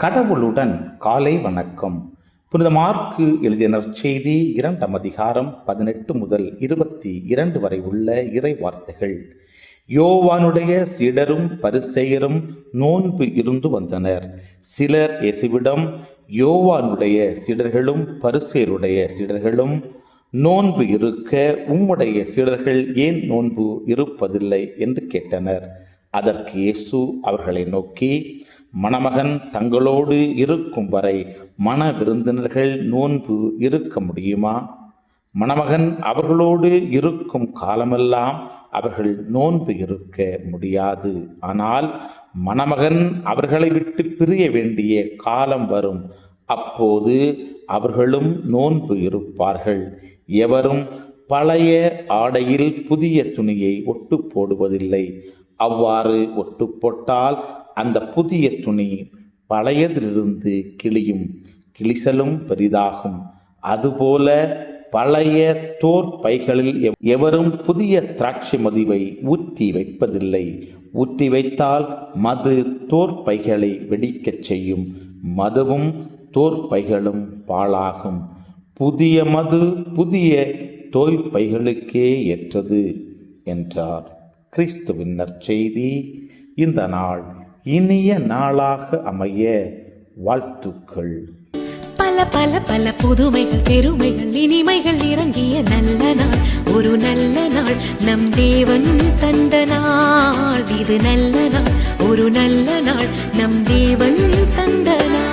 கடவுளுடன் காலை வணக்கம். புனித மார்க்கு எழுதிய நற்செய்தி 2ஆம் அதிகாரம் 18 முதல் 22 வரை உள்ள இறை வார்த்தைகள். யோவானுடைய சீடரும் பரிசேயரும் நோன்பு இருந்து வந்தனர். சிலர் இயேசுவிடம், யோவானுடைய சீடர்களும் பரிசேயருடைய சீடர்களும் நோன்பு இருக்க உம்முடைய சீடர்கள் ஏன் நோன்பு இருப்பதில்லை என்று கேட்டனர். அதற்கு இயேசு அவர்களை நோக்கி, மணமகன் தங்களோடு இருக்கும் வரை மண விருந்தினர்கள் நோன்பு இருக்க முடியுமா? மணமகன் அவர்களோடு இருக்கும் காலமெல்லாம் அவர்கள் நோன்பு இருக்க முடியாது. ஆனால் மணமகன் அவர்களை விட்டு பிரிய வேண்டிய காலம் வரும். அப்போது அவர்களும் நோன்பு இருப்பார்கள். எவரும் பழைய ஆடையில் புதிய துணியை ஒட்டு போடுவதில்லை. அவ்வாறு ஒட்டு போட்டால் அந்த புதிய துணி பழையதிலிருந்து கிழியும், கிழிசலும் பெரிதாகும். அதுபோல பழைய தோற் பைகளில் எவரும் புதிய திராட்சை மதுவை ஊற்றி வைப்பதில்லை. ஊற்றி வைத்தால் மது தோற்பைகளை வெடிக்கச் செய்யும். மதுவும் தோற்பைகளும் பாழாகும். புதிய மது புதிய தோய்பைகளுக்கே ஏற்றது என்றார். கிறிஸ்துவின் நற்செய்தி. இந்த நாள் இனிய நாளாக அமைய வாழ்த்துக்கள். பல பல பல புதுமைகள், பெருமைகள், இனிமைகள் இறங்கிய நல்ல நாள், ஒரு நல்ல நாள், நம் தேவன் தந்த நாள். இது நல்ல நாள், ஒரு நல்ல நாள், நம் தேவன் தந்த நாள்.